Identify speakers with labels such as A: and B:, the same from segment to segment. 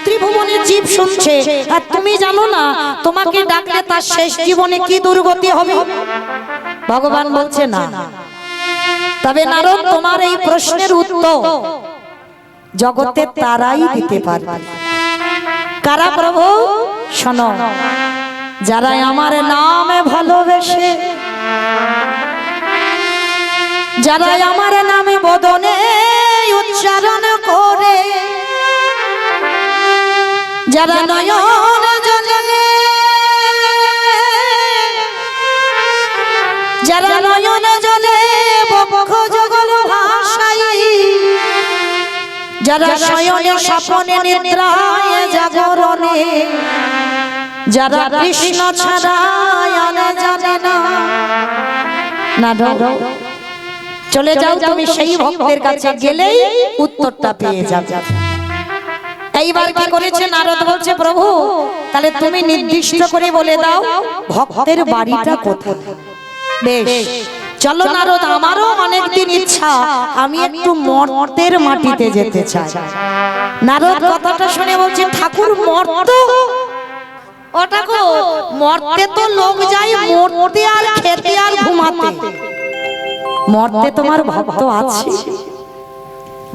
A: ত্রিভুবনের জীব শুনছে, আর তুমি জানো না তোমাকে ডাকলে তার শেষ জীবনে কি দুর্গতি হবে। ভগবান বলছে না। তবে নারদ, তোমার এই প্রশ্নের উত্তর জগতে তারাই দিতে পারবে। কারা প্রভু? শোনো, যারা আমার নামে ভালোবেসে, যারা আমার নামে বদনে উচ্চারণ করে, যারা নয়ন জলে, যারা নয়ন জলে বক্ষ জগল ভাষাই, যারা শয়নে স্বপনে নিদ্রায় জাগরণে, যারা কৃষ্ণ ছাড়া জানে না। না ধরো, চলে যাও তুমি সেই ভক্তের কাছে, গেলেই উত্তরটা পেয়ে যাবে। এইবার কি করেছে নারদ? বলছে প্রভু, তাহলে তুমি নির্দিষ্ট করে বলে দাও ভক্তের বাড়িটা কোথায়। বেশ, চলো নারদ, আমারও অনেকদিন ইচ্ছা আমি একটু মর্তের মাটিতে যেতে চাই। নারদ কথাটা শুনে বলছে, ঠাকুর মর্ত? ওটা কো মর্তে তো লোক যায় মরতে আর খেতে আর ঘুমাতে, মর্তে তোমার ভক্ত আছে?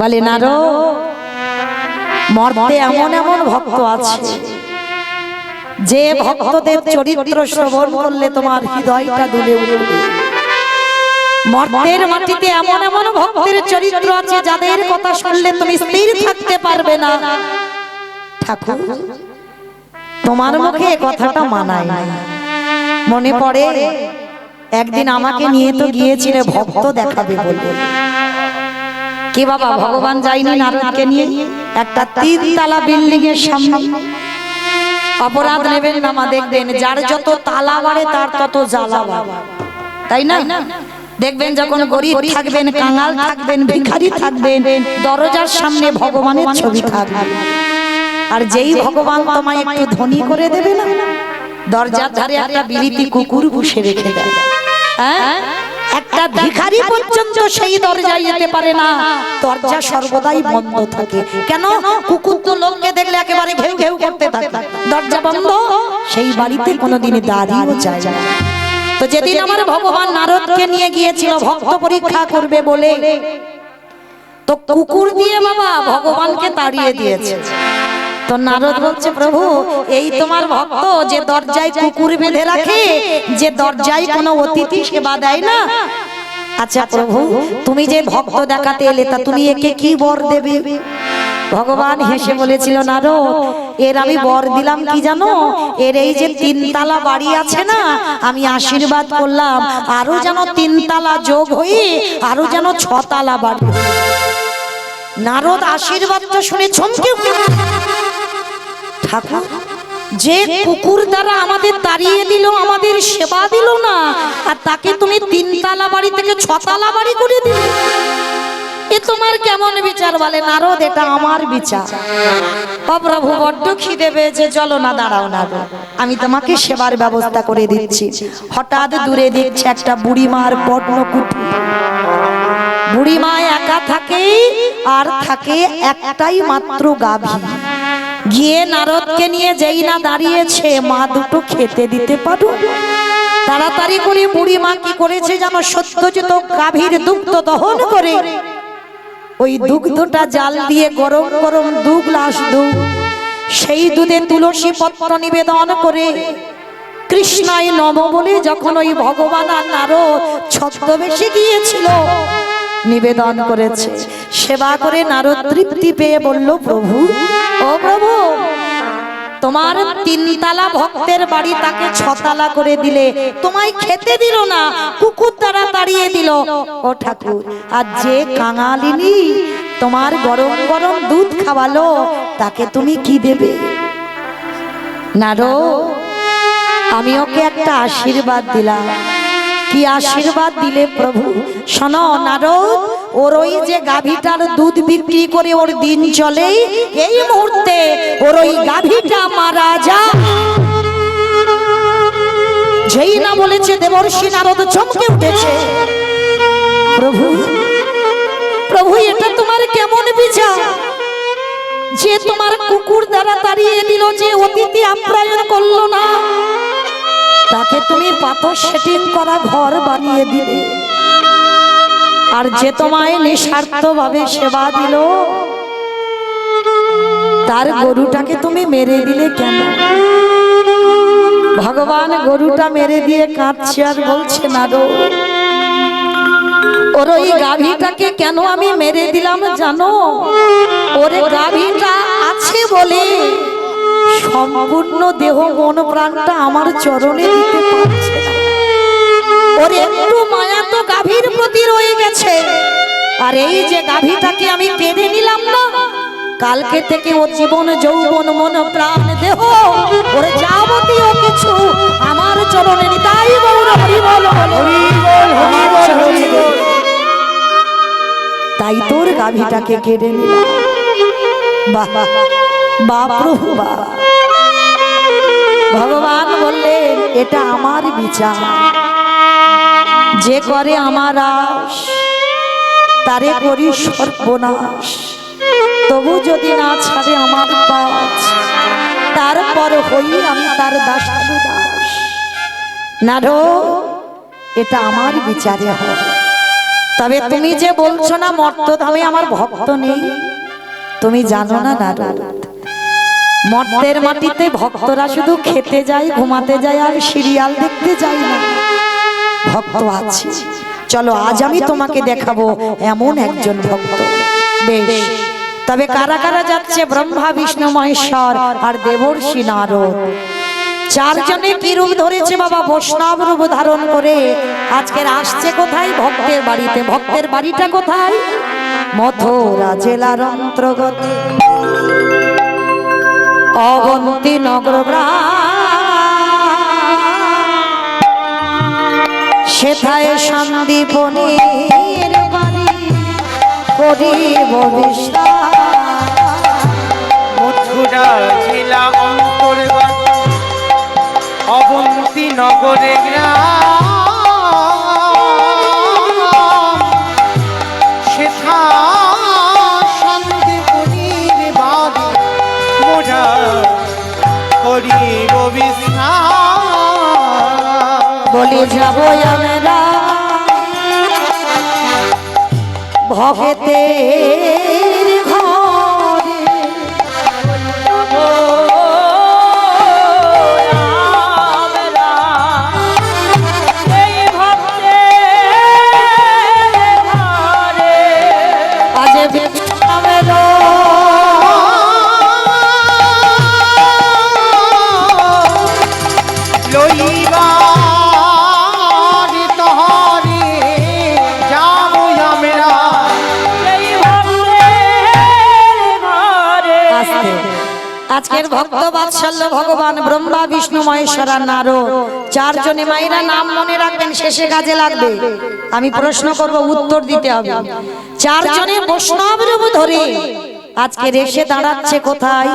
A: বলে নারদ, মর্তে এমন এমন ভক্ত আছে যে ভক্তদের চরিত্র শ্রবণ করলে তোমার হৃদয়টা দুলে উঠবে। মর্তের মাটিতে এমন এমন ভক্তের চরিত্র আছে যাদের কথা শুনলে তুমি স্থির থাকতে পারবে না। ঠাকুর, তোমার মুখে কথাটা মানায় না। মনে পড়ে একদিন আমাকে নিয়ে তো গিয়েছিলে ভক্ত দেখাবে বলে। কি বাবা, ভগবান যায়নি নারদকে নিয়ে একটা 3 তলা বিল্ডিং এর সামনে? অপরাধ নেবেন না মা, দেখবেন যার যত তালা বাড়ে তার তত জ্বালা বাড়ে, তাই না? দেখবেন যখন গরিব থাকবেন, কাঙাল থাকবেন, ভিখারি থাকবেন, দরজার সামনে ভগবানের ছবি থাকবে। আর যেই ভগবান তোমায় একটু ধনী করে দেবে না, দরজার ধারে একটা বিলিতি কুকুর বসে রেখে দেয়। হ্যাঁ, একটা ভিখারি পর্যন্ত সেই দরজায় যেতে পারে না, দরজা সর্বদাই বন্ধ থাকে। কেন? কুকুর তো লোককে দেখলে একেবারে ঘেউ ঘেউ করতে থাকে, দরজা বন্ধ, সেই বাড়িতে কোনোদিনই দাঁড়িয়েও যায় না। তো যেদিন আমার ভগবান নারদকে নিয়ে গিয়েছিল ভক্ত পরীক্ষা করবে বলে, তো কুকুর দিয়ে বাবা ভগবানকে তাড়িয়ে দিয়েছে। তো নারদ বলছে, প্রভু এই তোমার ভক্ত যে দরজায় কুকুর বেঁধে রাখে, যে দরজায় কোনো অতিথি সেবা দেয় না। আচ্ছা প্রভু, তুমি যে ভক্ত দেখাতে এলে, তা তুমি একে কি বর দেবে? ভগবান হেসে বলেছিল, নারদ, এর আমি বর দিলাম কি জানো? এর এই যে 3 তলা বাড়ি আছে না, আমি আশীর্বাদ করলাম আরো যেন 3 তলা যোগ হয়ে আরো যেন 6 তলা বাড়ি। নারদ আশীর্বাদটা শুনে চমকে উঠল। ঠাকুর, যে কুকুর দ্বারা আমাদের তাড়িয়ে দিল, আমাদের সেবা দিল না, আর তাকে তুমি 3 তলা বাড়ি থেকে 6 তলা বাড়ি করে দিলে, এ তোমার কেমন বিচার? বলে নারদ, এটা আমার বিচার। ও প্রভু, বড্ড খিদে পেয়েছে, চলো না, দাঁড়াও না, আমি তোমাকে সেবার ব্যবস্থা করে দিচ্ছি। হঠাৎ দূরে দেখছে একটা বুড়িমার পর্ণকুটি। বুড়িমা একা থাকে, আর থাকে একটাই মাত্র গাভী। গিয়ে নারদকে নিয়ে যেই না দাঁড়িয়েছে, মা দুটো খেতে দিতে পারো। তাড়াতাড়ি করে বুড়িমা কি করেছে জানো? সত্যজিৎ গাভীর দুগ্ধ দহন করে ওই দুগ্ধটা জাল দিয়ে গরম গরম 2 গ্লাস দুধ, সেই দুধে তুলসী পত্র নিবেদন করে কৃষ্ণায় নম বলে যখন ওই ভগবান আর নারদ ছদ্মবেশে গিয়েছিল নিবেদন করেছে। সেবা করে নারদ তৃপ্তি পেয়ে বলল, প্রভু, ও প্রভু, তোমার 3 তলা ভক্তের বাড়ি তাকে 6 তলা করে দিলে, তোমায় খেতে দিল না, কুকুর দ্বারা তাড়িয়ে দিল। ও ঠাকুর, আর যে কাঙালিনী তোমার গরম গরম দুধ খাওয়ালো, তাকে তুমি কি দেবে? নারদ, আমি ওকে একটা আশীর্বাদ দিলাম। কি আশীর্বাদ দিলে প্রভু? শোনো নারদ, ওর ওই যে গাভীটার দুধ বিক্রি করে ওর দিন চলে, এই মুহূর্তে ওর ওই গাভীটা মারা যা। যেই না বলেছে দেবর্ষি নারদ চমকে উঠেছে। প্রভু, প্রভু, এটা তোমার কেমন বিচার? যে তোমার কুকুর দ্বারা তাড়িয়ে দিল, যে অতিথি আপ্যায়ন করলো না, তাকে তুমি পাথর সেটিং করা ঘর বানিয়ে দিলে। আর যে তোমায় নিঃস্বার্থভাবে সেবা দিল, তার গরুটাকে তুমি মেরে দিলে কেন? ভগবান গরুটা মেরে দিয়ে কাঁদছে আর বলছে, না গো, ওর ওই গাভীটাকে কেন আমি মেরে দিলাম জানো? ওরে গাভীটা আছে বলে সম্পূর্ণ দেহ মন প্রাণটা আমার চরণে দিতে পারছে না। ওর একটু মায়া তো গাভীর প্রতি রয়ে গেছে। আর এই যে গাভীটাকে আমি কেড়ে নিলাম না, কালকে থেকে ও জীবন যৌবন মন প্রাণ দেহ ওর যাবতীয় কিছু আমার চরণে নিতাই গৌর হরি বল হরি বল হরি বল। তাই তোর গাভীটাকে কেড়ে নিলাম। বাহ বাহ প্রভু বাহ। ভগবান বললেন, এটা আমার বিচার। যে করে আমার আশ তারে করি সর্বনাশ। তবু যদি না ছাড়ে আমার কাজ, তারপর হই আমি তার দাসানু দাস। না রো, এটা আমার বিচারে হয়। তবে তুমি যে বলছো না মর্তধামে আমার ভক্ত নেই, তুমি জানো না নারদ, মর্তের মাটিতে ভক্তরা শুধু খেতে যায়, ঘুমাতে যায় আর সিরিয়াল দেখতে যায় না, ভক্ত আছে। চলো আজ আমি তোমাকে দেখাবো এমন একজন ভক্ত। বেশ, তবে কারা কারা যাচ্ছে? ব্রহ্মা, বিষ্ণু, মহেশ্বর আর দেবর্ষি নারদ। চারজনে কি রূপ ধরেছে বাবা? বৈষ্ণব রূপ ধারণ করে আজকের আসছে কোথায়? ভক্তের বাড়িতে। ভক্তের বাড়িটা কোথায়? মথুরা জেলার অন্তর্গত অবন্তী নগর সেথায় সন্দীপনীর বাড়ি করিব বিশ্বাস।
B: মথুরা জেলা অন্তর্গত অবন্তী নগরে গ্রাম, সেথা সন্দীপনীর বাড়ি মোরা করিব বিশ্বাস।
A: বলে যাব আমরা ভক্তের ঘরে, আজ আমরা আজকের ভক্ত বাৎসল্য ভগবান ব্রহ্মা, বিষ্ণু, মহেশ্বর আর নারদ চারজনে মায়েরা নাম মনে রাখবেন, শেষে কাজে লাগবে। আমি প্রশ্ন করব, উত্তর দিতে হবে। চারজনে বৈষ্ণব রূপ ধরে আজকে এসে দাঁড়াচ্ছে কোথায়?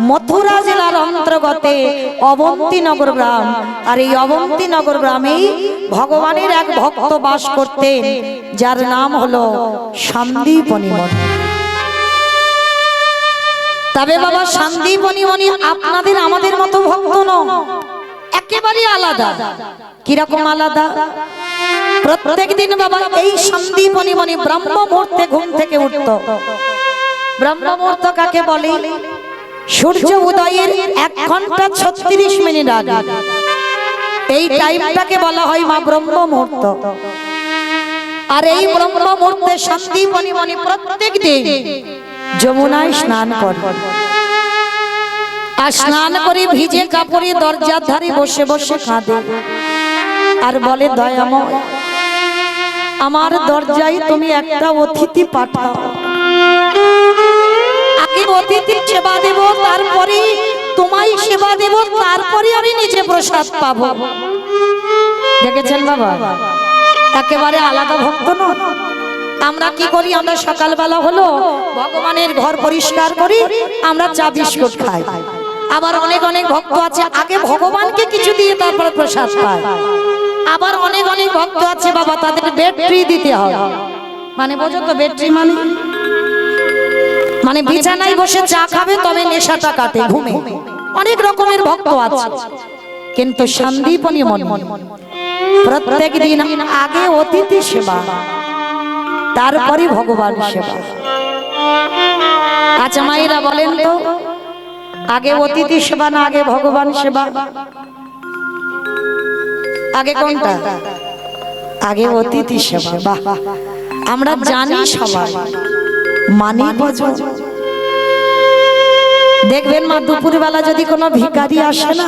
A: মথুরা জেলার অন্তর্গতে অবন্তী নগর গ্রাম। আর এই অবন্তী নগর গ্রামেই ভগবানের এক ভক্ত বাস করতেন, যার নাম হলো সন্দীপনী মুনি। তবে বাবা সন্দীপনী মুনি আপনাদের আমাদের মতো ভক্ত নন, একেবারে আলাদা। কিরকম আলাদা? প্রত্যেক দিন বাবা এই সন্দীপনী মুনি ব্রহ্ম মুহূর্তে ঘুম থেকে উঠত। ব্রহ্ম মুহূর্ত কাকে বলে? সূর্য উদয়ের 1 ঘন্টা 36 মিনিট আগে এই টাইমটাকে বলা হয় মা ব্রহ্ম মুহূর্ত। আর এই ব্রহ্ম মুহূর্তে সন্দীপনী মুনি প্রত্যেক দিন যমুনায় স্নান করে। আর স্নান করে ভিজে কাপড়ে দরজার ধারে বসে বসে কাঁদে আর বলে, দয়াময়, আমার দরজায় তুমি একটা অতিথি পাঠাও। আগে অতিথির সেবা দেব, তারপরে তোমায় সেবা দেব, তারপরে আমি নিজে প্রসাদ পাবো। দেখেছেন বাবা, একেবারে আলাদা ভক্ত নয়। আমরা কি করি? আমরা সকালবেলা হলো ভগবানের ঘর পরিষ্কার করি, আমরা চা বিস্কুট খাই। আবার অনেক অনেক ভক্ত আছে আগে ভগবানকে কিছু দিয়ে তারপর প্রসাদ পায়। আবার অনেক অনেক ভক্ত আছে বাবা, তাদের ব্যাটারি দিতে হয়। মানে বোঝো তো ব্যাটারি মানে বিছানায় বসে চা খাবে তবে নেশাটা কাটে ঘুমে। অনেক রকমের ভক্ত আছে, কিন্তু সন্দীপনী মন প্রত্যেক দিন আগে অতিথি সেবা, তারপরে ভগবান সেবা। আচ্ছা মায়েরা বলেন তো, আগে অতিথি সেবা না আগে ভগবান সেবা? আগে কোনটা? আগে অতিথি সেবা। বাহ, আমরা জানি সবাই, মানি ভজন। দেখবেন মা দুপুরবেলা যদি কোনো ভিখারি আসে না,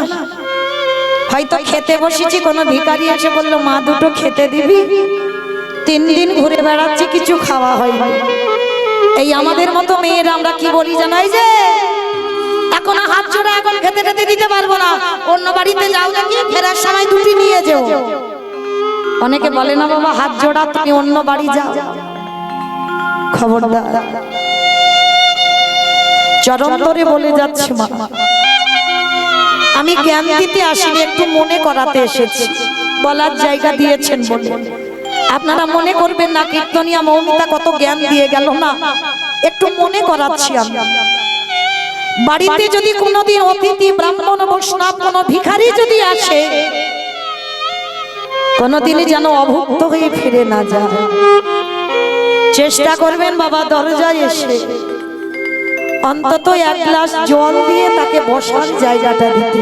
A: হয়তো খেতে বসেছি, কোনো ভিখারি এসে বললো মা দুটো খেতে দিবি, 3 দিন ঘুরে বেড়াচ্ছি কিছু খাওয়া হয়নি। এই আমাদের মতো মেয়েরা আমরা কি বলি জানাই, যে এখন হাত জোড়া, এখন খেতে খেতে দিতে পারবো না, অন্য বাড়িতে যাও দেখি, ফেরার সময় দুটি নিয়ে যেও। অনেকে বলে না বাবা হাত জোড়া, তুমি অন্য বাড়ি যাও। খবরদার, চরম ধরে বলে যাচ্ছে মা, আমি জ্ঞান দিতে আসিনি, একটু মনে করাতে এসেছি। বলার জায়গা দিয়েছেন বলে আপনারা মনে করবেন না, কীর্তনিয়া মৌমিতা কত জ্ঞান দিয়ে গেল না, একটু মনে করাচ্ছি আমি। বাড়িতে যদি কোনোদিন অতিথি ব্রাহ্মণ বৈষ্ণব কোনো ভিখারি যদি আসে, কোনোদিনই যেন অভুক্ত হয়ে ফিরে না যায়। চেষ্টা করবেন বাবা দরজায় এসে অন্তত 1 গ্লাস জল দিয়ে তাকে বসার জায়গাটা দিতে।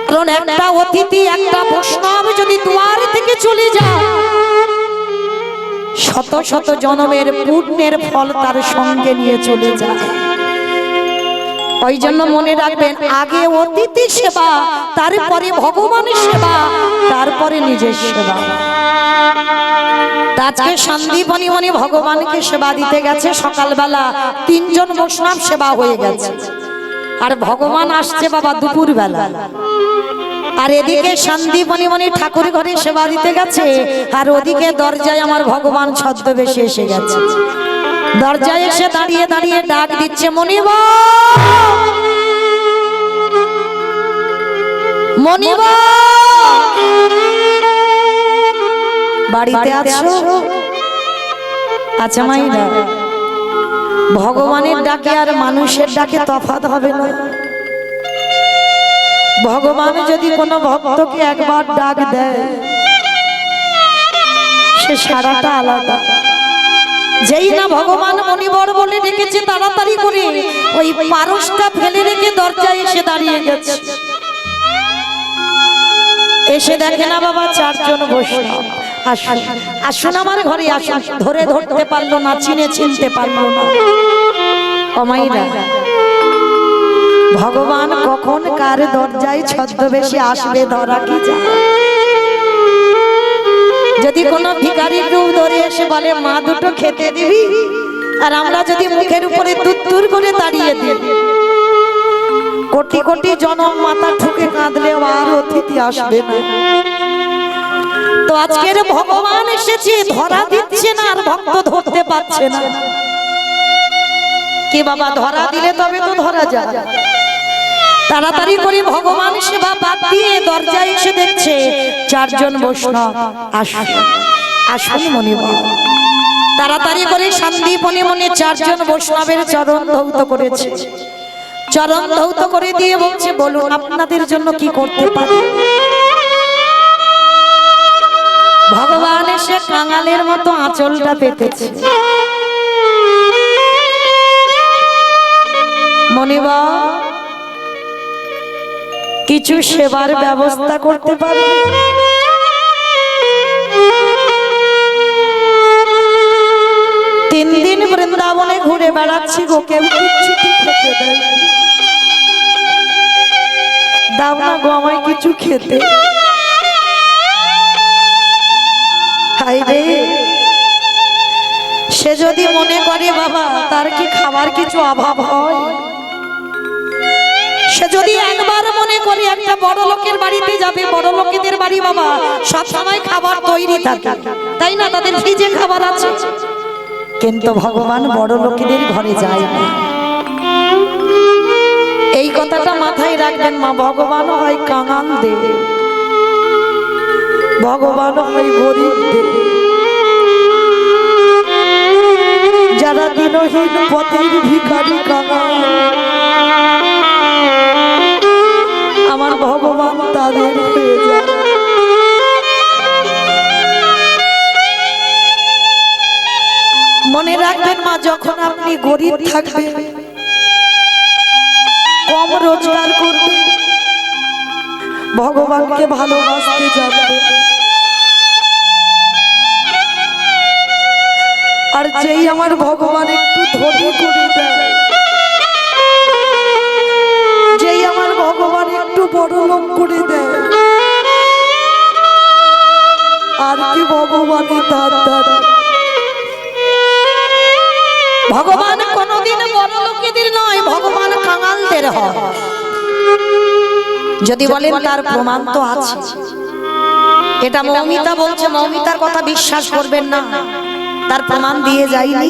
A: কারণ একটা অতিথি, একটা বৈষ্ণব যদি দুয়ার থেকে চলে যায়, শত শত জন্মের পুণ্যের ফল তার সঙ্গে নিয়ে চলে যায়। ওই জন্য মনে রাখবেন, আগে অতিথি সেবা, তারপরে ভগবানের সেবা, তারপরে নিজের সেবা। আজকে সন্দীপনী মনি ভগবানকে সেবা দিতে গেছে, সকালবেলা 3 জন বৈষ্ণব সেবা হয়ে গেছে, আর ভগবান আসছে বাবা দুপুর বেলা। আর এদিকে সন্দীপনী মনি ঠাকুর ঘরে সেবা দিতে গেছে, আর ওদিকে দরজায় আমার ভগবান ছদ্মবেশে এসে গেছে। দরজায় এসে দাঁড়িয়ে দাঁড়িয়ে ডাক দিচ্ছে, মনিবা মনিবা, বাড়িতে আছো? আচ্ছা মাইরা, ভগবানের ডাকে আর মানুষের ডাকে তফাৎ হবে না। ভগবান যদি কোনো ভক্তকে একবার ডাক দেয়, সে সারাটা আলাদা। যেই না ভগবান মনিবর বলে ডেকেছে, তাড়াতাড়ি করে ওই পারসটা ফেলে রেখে দরজায় এসে দাঁড়িয়ে গেছে। এসে দেখে না বাবা 4 জন বৈষ্ণব। আসুন আসুন আমার ঘরে আসুন। ধরে ধরতে পারলো না, চিনতে পারলো না। অমাইরা, ভগবান কখন কার দরজায় ছদ্মবেশে আসবে ধরা কি যায়। যদি কোনো ভিখারির রূপ ধরে এসে বলে মা দুটো খেতে দিবি, আর আমরা যদি মুখের উপরে তুত্তুর করে দাঁড়িয়ে দিই, কোটি কোটি জনম মাথা ঠুকে কাঁদলেও আর অতিথি আসবে না। তো আজকের ভগবান এসেছে, ধরা দিচ্ছে না, আর ভক্ত ধরতে পারছে না। কি বাবা, ধরা দিলে তবে তো ধরা যায়। তাড়াতাড়ি করে ভগবান সেবা বাদ দিয়ে দরজায় এসে দেখছে 4 জন বৈষ্ণব। আসুন আসুন মনিবা। তাড়াতাড়ি করে সন্দীপনী মনে 4 জন বৈষ্ণবের চরণ ধৌত করেছে। চরণ ধৌত করে দিয়ে বলছে, বলুন আপনাদের জন্য কি করতে পারি। ভগবান এসে কাঙালের মতো আঁচলটা পেতেছে। মনিবা, কিছু সেবার ব্যবস্থা করতে পারবে? তিন দিন বৃন্দাবনে ঘুরে বেড়াচ্ছি গো, কেউ কিচ্ছু খেতে দেয়। দাও না গো আমায় কিছু খেতে। হাই রে, সে যদি মনে করে বাবা তার কি খাবার কিছু অভাব হয়, সে যদি একবার মনে করে একটা বড় লোকের বাড়িতে যাবে, বড় লোকেদের বাড়ি বাবা সব সময় খাবার তৈরি থাকে, তাই না? তাদের ফ্রিজে খাবার আছে। কিন্তু ভগবান বড় লোকেদের ঘরে যায় না। এই কথাটা মাথায় রাখবেন মা। ভগবান হয় কাঙাল দেব, ভগবান হয় গরিব দেব। যারা দিনহীন পথের ভিখারি কাঙাল, আমার ভগবান তাদের হয়ে যায়। মনে রাখবেন মা, যখন আপনি গরিব থাকবেন, কম রোজগার করবেন, ভগবানকে ভালোবাসতে জানবেন। আর যেই আমার ভগবান একটু ধনী করে দেয়, যেই আমার ভগবান একটু বড় লোক করে দেয়, আর কি ভগবানের দান। ভগবান কোনদিন বড় লোকেদের নয়, ভগবান কাঙালদের হয়। যদি বলেন তার প্রমাণ তো আছে, এটা মৌমিতা বলছে, মৌমিতার কথা বিশ্বাস করবেন না, তার প্রমাণ দিয়ে যায়নি।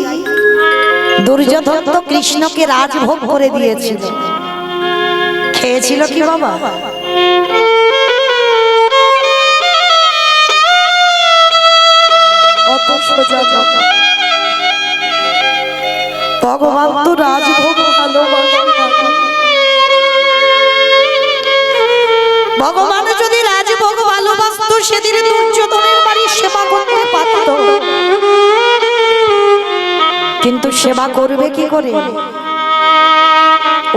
A: দুর্যোধন তো কৃষ্ণকে রাজভোগ করে দিয়েছিল, খেয়েছিল কি বাবা? অত সোজা কথা। ভগবান তো রাজভোগ ভালোবাসেন। ভগবান যদি রাজভোগ ভালোবাসত, সেদিন দুর্যোধনের বাড়ির সেবা করতে পারত, কিন্তু সেবা করবে কি করে?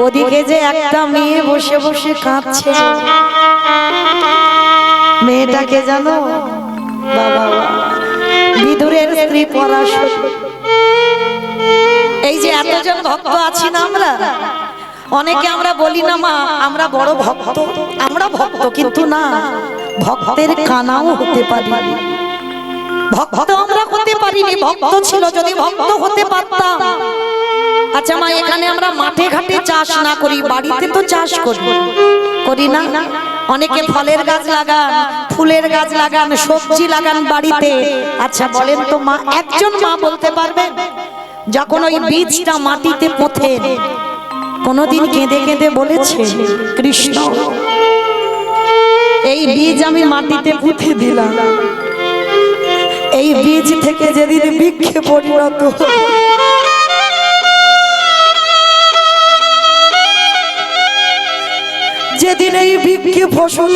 A: ওদিকে যে একটা মেয়ে বসে বসে কাঁদছে, মেয়েটাকে জানো বাবা? বিদুরের স্ত্রী পরাশর। এই যে এতজন ভক্ত আছি না আমরা, অনেকে আমরা বলি না মা আমরা বড় ভক্ত, আমরা ভক্ত, কিন্তু না, ভক্তের কানাও হতে পারি। ভক্ত আমরা হতে পারিনি, ভক্ত ছিল। যদি ভক্ত হতে পারতাম, আচ্ছা মা এখানে আমরা মাঠে ঘাটে চাষ না করি, বাড়িতে তো চাষ করি না? অনেকে ফলের গাছ লাগান, ফুলের গাছ লাগান, সবজি লাগান বাড়িতে। আচ্ছা বলেন তো মা, একজন মা বলতে পারবেন যখন ওই বীজটা মাটিতে পোঁতে, কোনদিন কেঁদে কেঁদে বলেছে কৃষ্ণ এই বীজ আমি মাটিতে পুঁতে দিলাম, এই বীজ থেকে যেদিন বৃক্ষে পরিণত যেদিন এই বৃক্ষে ফসল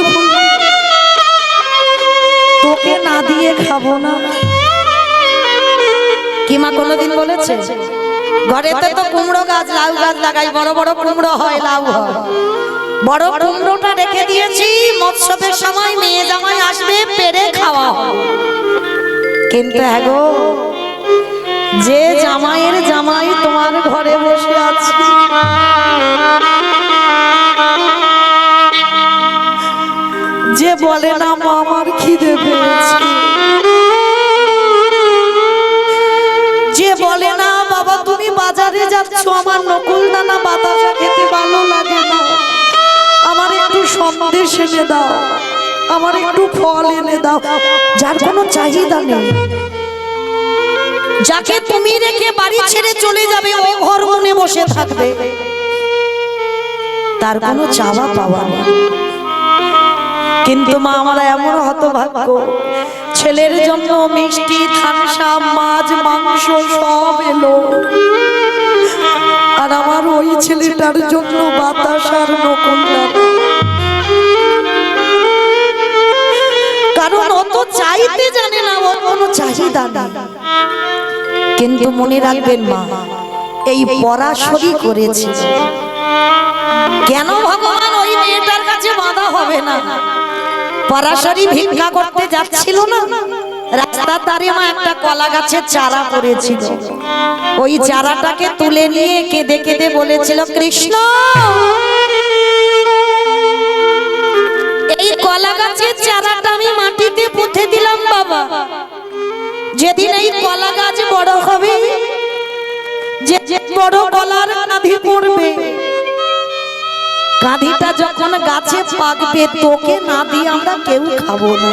A: তোকে না দিয়ে খাবো না? কি মা কোনদিন বলেছে? ঘরেতে তো কুমড়ো গাছ, লাউ গাছ লাগাই, বড় বড় কুমড়ো হয়, লাউ হয়, বড় কুমড়োটা রেখে দিয়েছি, মৎস্যের সময় মেয়ে জামাই আসবে, পেরে খাওয়া হয়। কিন্তু এগো যে জামাইয়ের জামাই তোমার ঘরে বসে আছে, যে বলে না মা আমার খিদে পেয়েছে, যে বলে না বাবা তুমি বাজারে যাচ্ছ, আমার নকুল দানা বাতাসা খেতে ভালো লাগে না, আমার একটু সন্দেশ এনে দাও, আমার একটু ফল এনে দাও, যার কোনো চাহিদা নেই, যাকে তুমি রেখে বাড়ি ছেড়ে চলে যাবে, ও ঘর মনে বসে থাকবে, তার কোনো চাওয়া পাওয়া নেই। কিন্তু মা আমরা এমন হতভাগ্য, ছেলের জন্য মিষ্টি, থানসা, মাছ, মাংস সব এলো, আর আমার ওই ছেলেটার জন্য বাতাসার নকুল দানা। কারণ অত চাইতে জানে না, ওর কোনো চাহিদা নেই। কিন্তু মনে রাখবেন মা, এই পরাশরী করেছে। কেন ভগবান ওই মেয়েটার কাছে বাধা হবে না? পরাশরী ভিক্ষা করতে যাচ্ছিল না, রাস্তার ধারে মা একটা কলা গাছের চারা করেছিল, ওই চারাটাকে তুলে নিয়ে কেঁদে কেঁদে বলেছিল কৃষ্ণ এই কলা গাছের চারাটা আমি মাটিতে পুঁতে দিলাম বাবা, যেদিন এই কলা গাছ বড় হবে, যে বড় কলার কাঁধি পড়বে, কাঁধিটা যখন গাছে পাকবে, তোকে না দিয়ে আমরা কেউ খাবো না।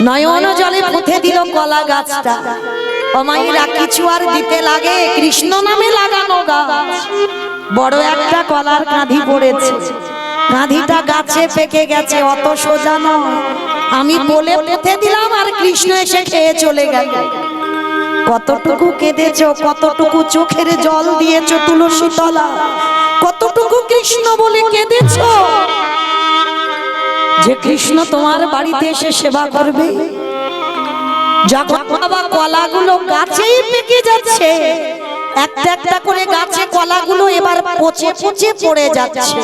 A: নয়ন জলে পুঁতে দিল কলা গাছটা। ও মায়েরা কিছু আর দিতে লাগে, কৃষ্ণ নামে লাগানো গাছ, বড় একটা কলার কাঁধি পড়েছে, কাঁধিটা গাছে পেকে গেছে, অত সোজা নয়। আমি বলে পুঁতে দিলাম আর কৃষ্ণ এসে খেয়ে চলে গেল। কতটুকু কেঁদেছো, কতটুকু চোখের জল দিয়েছো তুলসী তলা, কতটুকু কৃষ্ণ বলে কেঁদেছো যে কৃষ্ণ তোমার বাড়িতে এসে সেবা করবে। যখন বাবা কলাগুলো গাছেই পেকে যাচ্ছে, একটা একটা করে গাছে কলাগুলো এবার পচে পচে পড়ে যাচ্ছে,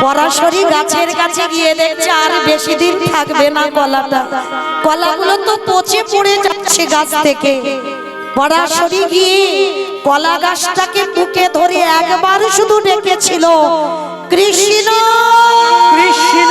A: পরাশরি গাছের কাছে গিয়ে দেখছে আর বেশি দিন থাকবে না কলাটা, কলাগুলো তো পচে পড়ে যাচ্ছে গাছ থেকে। পরাশরি গিয়ে কলা গাছটাকে বুকে ধরে একবার শুধু ডেকেছিল, কৃষ্ণ
B: কৃষ্ণ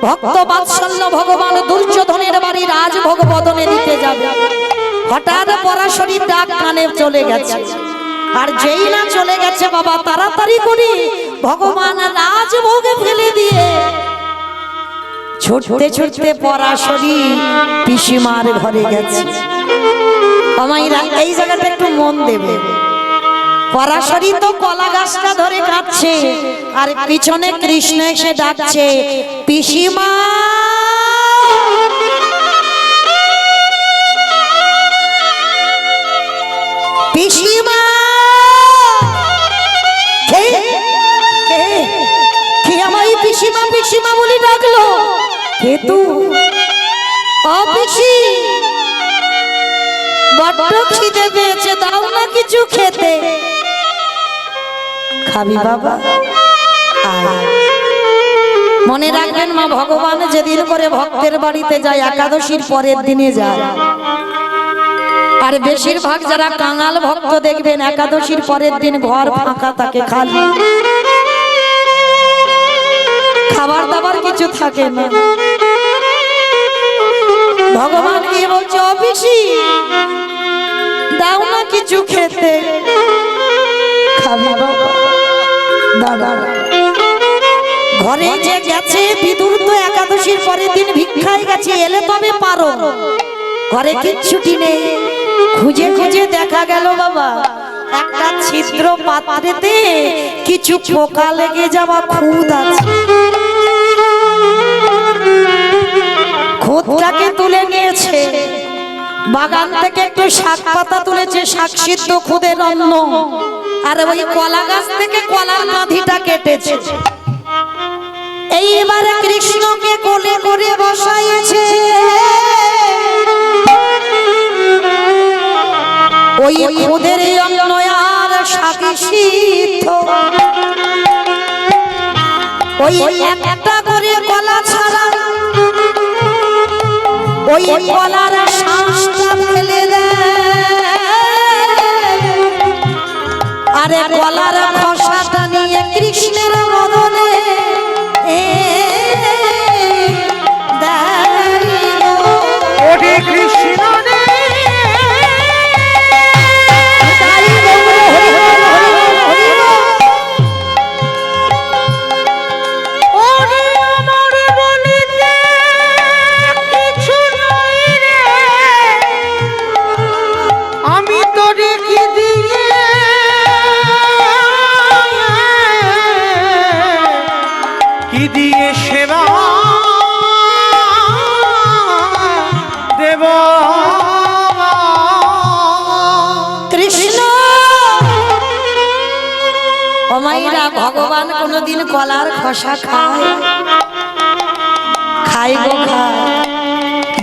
A: ভক্ত বাৎসল্য ভগবান দুর্যোধনের বাড়ি রাজভোগ বদনে দিতে যাবে। হঠাৎ পরাশরীর ডাক কানে চলে গেছে, আর যেই না চলে গেছে বাবা তাড়াতাড়ি করে ভগবান রাজভোগ ফেলে দিয়ে ছুটতে ছুটতে পরাশরী পিসিমার ঘরে গেছে। আমাইরা এই জায়গাটা একটু মন দেবে, পরাশরী তো কলা গাছটা ধরে কাঁদছে আর পিছনে কৃষ্ণ এসে ডাকছে, পিসিমা পিসিমা। কে আমায় পিসিমা পিসিমা বলে ডাকলো? কে তু? ও পিসি, বড্ড খিদে পেয়েছে, দাও না কিছু খেতে। খাবি বাবা? মনে রাখবেন মা, ভগবান যেদিন করে ভক্তের বাড়িতে যায় একাদশীর পরের দিনে যায়, আর বেশিরভাগ যারা কাঙাল ভক্ত দেখবেন একাদশীর পরের দিন ঘর ফাঁকা থাকে, খালি, খাবার দাবার কিছু থাকে না। ভগবান গিয়ে বলছে, অফিসি দাও না কিছু খেতে। খাবি বাবা? দাদা ঘরে যে গেছে বিদুর তো একাদশীর পরের দিন ভিক্ষায় গেছে, এলে তবে পারো, ঘরে কিচ্ছুটি নেই। খুঁজে খুঁজে দেখা গেল বাবা একটা ছিদ্র পাত্রেতে কিছু পোকা লেগে যাওয়া খুদ আছে, খুদটাকে তুলে নিয়েছে, বাগান থেকে একটু শাক পাতা তুলেছে, শাক সিদ্ধ খুদের অন্ন, আর ওই কলা গাছ থেকে কলার কাঁধিটা কেটেছে। এইবারে কৃষ্ণকে কোলে করে বসাইছে, ওই খুদের অন্ন আর শাক সিদ্ধ, ওই একটা করে কলা ছাড়া ওই কলার শাঁসটা ফেলে দেয়, আরে কলার খোসাটা নিয়ে কৃষ্ণের বদনে
B: ওরে কৃষ্ণ দিয়ে সেবা দেব
A: কৃষ্ণ। অমাইরা ভগবান কোনদিন কলার খোসা খায়? খায় গো খায়।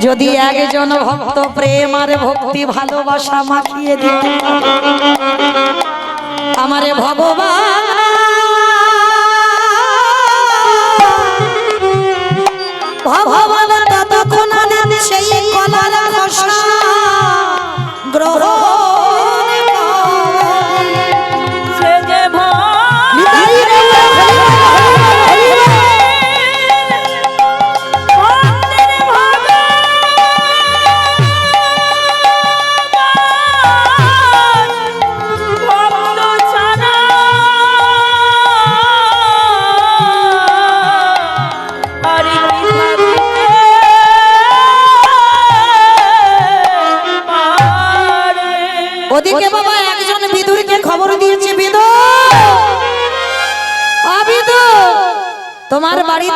A: যদি একজন ভক্ত প্রেম আর ভক্তি ভালোবাসা মাখিয়ে দিত আমারে ভগবান, ভগবান ততক্ষণ সেই কলার খোসা গ্রহণ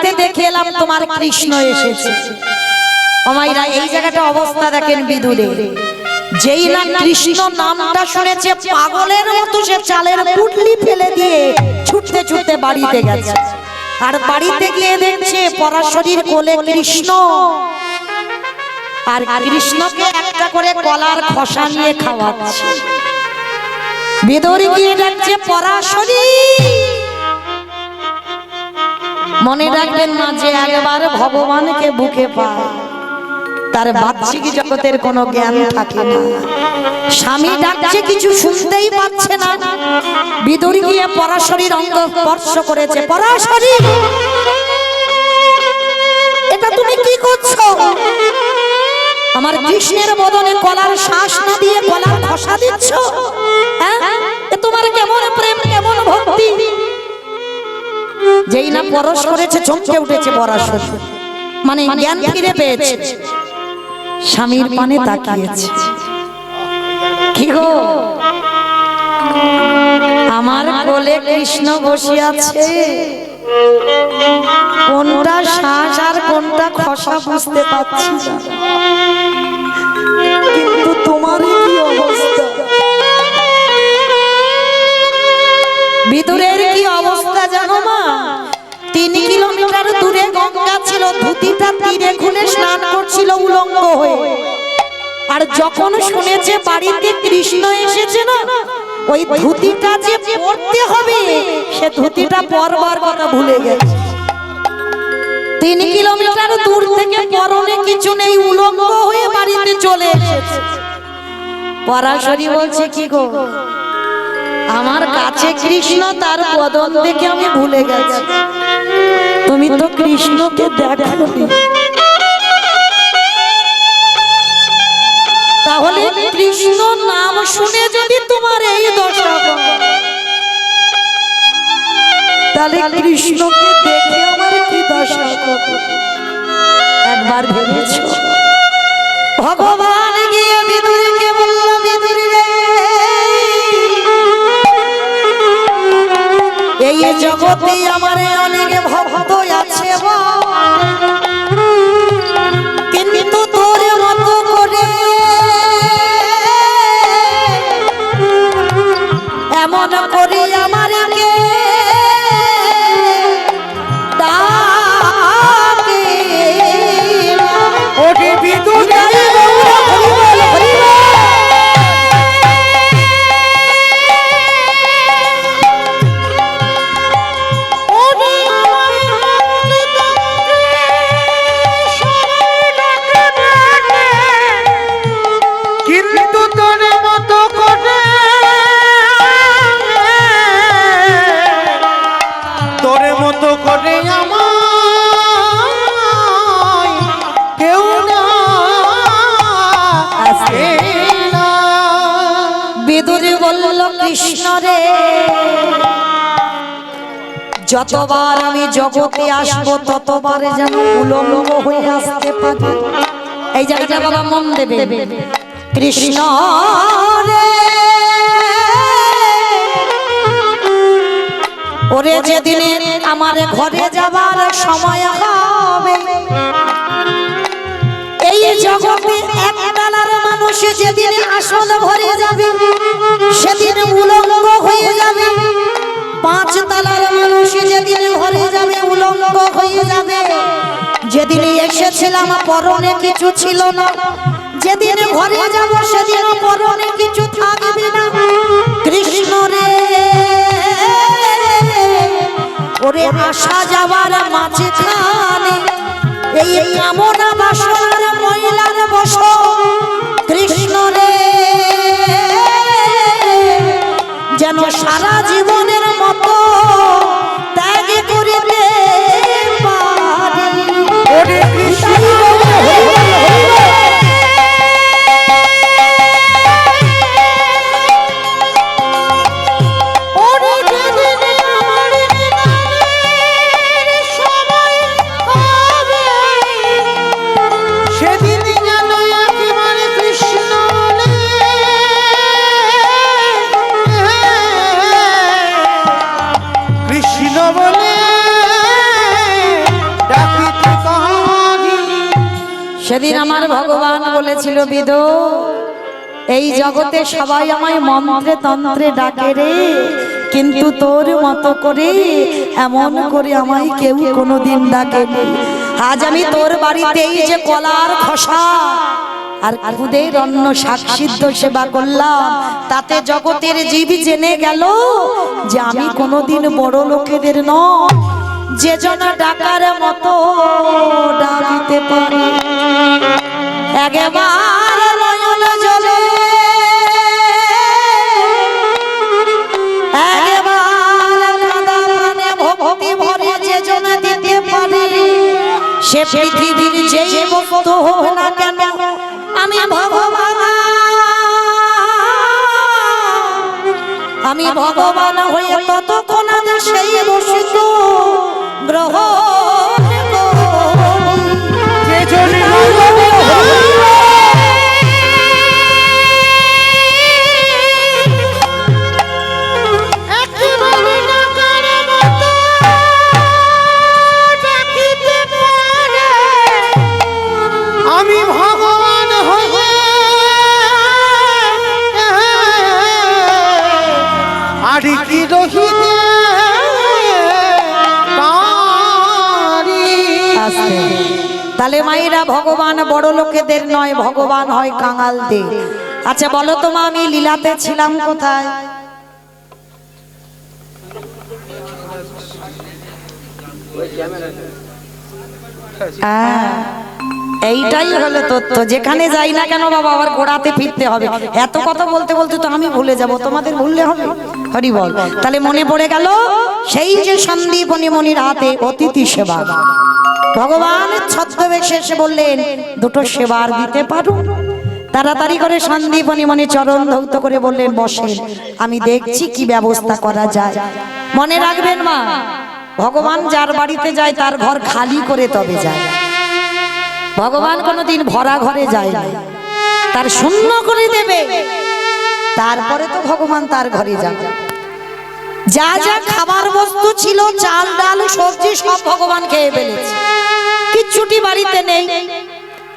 A: বাড়িতে দেখে এলাম তোমার কৃষ্ণ এসেছে। আমাইরা এই জায়গাটা অবস্থা দেখেন বিদুরে, যেই না কৃষ্ণ নামটা শুনেছে পাগলের মতো সে চালের পুটলি ফেলে দিয়ে ছুটতে ছুটতে বাড়িতে গেছে। আর বাড়িতে গিয়ে দেখছে পরাশরীর কোলে কৃষ্ণ, আর কৃষ্ণকে একটা করে কলার খোসা নিয়ে খাওয়াচ্ছে। বিদুরে গিয়ে দেখছে পরাশরী। মনে রাখবেন না যে একবার ভগবানকে বুকে পায় তার বাহ্যিক জগতের কোনো জ্ঞান থাকে না। স্বামী ডাকছে কিছু শুনতেই পাচ্ছে না। বিদুর গিয়ে পরাশরীর অঙ্গ স্পর্শ করেছে। পরাশরী, এটা তুমি কি করছো? আমার কৃষ্ণের বদনে কলার শ্বাস না দিয়ে কলার খোসা দিচ্ছ? হ্যাঁ, এ তোমার কেমন প্রেম, কেমন ভক্তি? যেই না পরশ করেছে চমকে উঠেছে পরাশরী, মানে জ্ঞান ফিরে পেয়েছে। স্বামীর পানে তাকিয়েছে। কি গো, আমার কোলে কৃষ্ণ বসে আছে, কোনটা শ্বাস আর কোনটা খোসা বুঝতে পারছি না, কিন্তু তোমার কি অবস্থা? বিদুরের কি অবস্থা জানো মা? 3 কিলোমিটার দূরে গঙ্গা ছিল, ধুতিটা তীরে খুলে স্নান করছিল উলঙ্গ হয়ে। আর যখন শুনেছে বাড়িতে কৃষ্ণ এসেছে না, ওই ধুতিটা যে পরতে হবে সে ধুতিটা পরবার কথা ভুলে গেছে। 3 কিলোমিটার দূর থেকে পরনে কিছু নেই, উলঙ্গ হয়ে বাড়িতে চলে এসেছে। পরাশরী বলছে, কি গো, আমার কাছে কৃষ্ণ, তার বদন দেখে আমি ভুলে গেছি, তুমি তো কৃষ্ণকে দেখোনি। তাহলে কৃষ্ণ নাম শুনে যদি তোমার এই দশা, তাহলে কৃষ্ণকে দেখে আমার কি দশা? একবার ভেবেছো? ভগবান গিয়ে বিদুরকে বলল, বিদুরি রে, এই জগতে আমার অনেক ভক্ত আছে, কিন্তু তোর মতো করে এমন করে আমার কে ডাকে।
B: ওরে বিদুর কিন্তু তোর মতো করে, তোর মতো করে আমার কেউ না।
A: বিদুরে বলল, কৃষ্ণ রে, যতবার আমি জগতে আসবো ততবার যেন উলঙ্গ হয়ে আসতে পারি। এই জায়গাটা বাবা মন দেবে। কৃষ্ণ রে, ওরে যেদিনে আমার ঘরে যাবার সময় হবে, এই জগতে এক বেলার মানুষ যেদিন আসন ভরে যাবে, সেদিন উলঙ্গ হয়ে যাবে। 5 তলার মানুষ যেদিন ঘরে যাবে, উলঙ্গ হয়ে যাবে। যেদিন এসেছিলাম পরনে কিছু ছিল না, যেদিন ঘরে যাব সেদিন পরনে কিছু থাকবে না। কৃষ্ণ রে, ওরে আসা যাবার মাঝখানে এই কামনা বাসনার মহিলার বস। কৃষ্ণ রে, যেন সারা জীবনের মতো ত্যাগ করিতে পারি।
B: ওরে কৃষ্ণ
A: ওরে যেদিন আমার সেদিন আমার ভগবান বলেছিল বিদ, এই জগতে সবাই আমায় মন্ত্রে তন্ত্রে ডাকে রে, কিন্তু তোর মতো করে এমন করে আমায় কেউ কোনোদিন ডাকেনি। আজ আমি তোর বাড়িতে এই যে কলার খোসা আর খুদের অন্ন শাক সিদ্ধ সেবা করলাম, তাতে জগতের জীব জেনে গেল যে আমি কোনোদিন বড় লোকেদের নয়, যে জন ডাকার মতো ডাকিতে পারে। একবার নয়ন জলে, একবার কাঁদা প্রাণে ভক্তি ভরে যে জন দিতে পারে, সে পৃথিবীর যেই বস্তু হোক না কেন, আমি ভগবান, আমি ভগবান হয়ে ততক্ষণ সেই বস্তু গ্রহণ
B: আমি ভগবান হয়ে আরে কি রহিতে পারি।
A: তাহলে মায়েরা ভগবান বড় লোকেদের নয়, ভগবান হয় কাঙালদের। আচ্ছা বলো তো মা, আমি লীলাতে ছিলাম কোথায়? এইটাই হলো তথ্য। যেখানে যাই না কেন বাবা আবার গোড়াতে ফিরতে হবে। এত কথা বলতে বলতে তো আমি ভুলে যাব, তোমাদের ভুললে হবে? হরি বল। তাহলে মনে পড়ে গেল সেই যে সন্দীপনী মনির হাতে অতিথি সেবা, ভগবান ছদ্মবেশে এসে বললেন দুটো সেবার দিতে পারো। তাড়াতাড়ি করে সন্দীপনী মনি চরণ ধৌত করে বললেন বসেন, আমি দেখছি কি ব্যবস্থা করা যায়। মনে রাখবেন মা, ভগবান যার বাড়িতে যায় তার ঘর খালি করে তবে যায়। ভগবান কোনোদিন ভরা ঘরে যায় না, তার শূন্য করে দেবে, তারপরে তো ভগবান তার ঘরে যাবে। যা যা খাবার বস্তু ছিল, চাল ডাল সবজি সব ভগবান খেয়ে ফেলেছে, কিচ্ছুটি বাড়িতে নেই।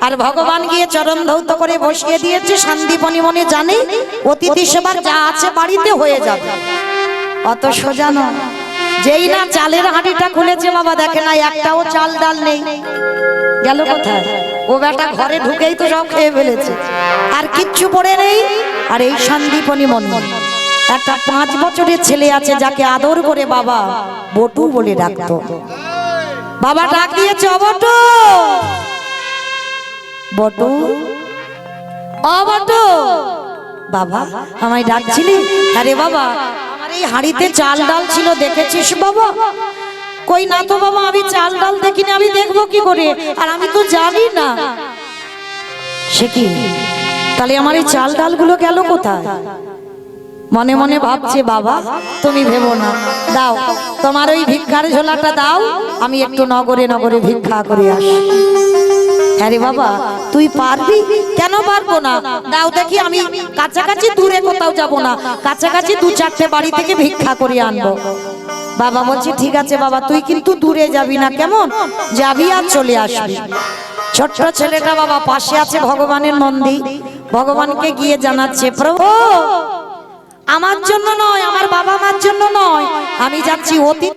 A: আর ভগবান গিয়ে চরণ ধৌত করে বসিয়ে দিয়েছে। সন্দীপনী মনে জানে অতিথি সেবার যা আছে বাড়িতে হয়ে যাবে। অত সোজা নয়। যেই না চালের হাঁড়িটা খুলেছে বাবা, দেখে না একটাও চাল ডাল নেই, গেল কোথায়? ও বেটা ঘরে ঢুকেই তো সব খেয়ে ফেলেছে, আর কিচ্ছু পড়ে নেই। আর এই সন্দীপনী মনি, একটা 5 বছরের ছেলে আছে যাকে আদর করে বাবা বটু বলে ডাকতো। বাবা ডাক দিয়েছে, অবটু, বটু, অবটু। বাবা আমায় ডাকছিলি? আরে বাবা আমার এই হাঁড়িতে চাল ডাল ছিল, দেখেছিস বাবা? কই না তো বাবা, আমি চাল ডাল দেখিনি, আমি দেখবো কি করে, আর আমি তো জানি না। সে কি? তাহলে আমার এই চাল ডালগুলো গেল কোথায়? মনে মনে ভাবছে বাবা তুমি ভেবো না, দাও তোমার ওই ভিক্ষার ঝোলাটা দাও, আমি একটু নগরে নগরে ভিক্ষা করে আসি। হ্যাঁ রে বাবা তুই পারবি? কেন পারবো না, দাও দেখি, আমি কাছাকাছি দূরে কোথাও যাব না, কাছাকাছি 2-4টে বাড়ি থেকে ভিক্ষা করে আনবো। বাবা বলছে ঠিক আছে বাবা, তুই কিন্তু দূরে যাবি না, কেমন যাবি আর চলে আসবি। ছোট্ট ছেলেটা বাবা পাশে আছে ভগবানের মন্দির, ভগবানকে গিয়ে জানাচ্ছে প্রভু আমার জন্য নয়, আমার বাবা মার জন্য নয়, আমি যাচ্ছি অতীত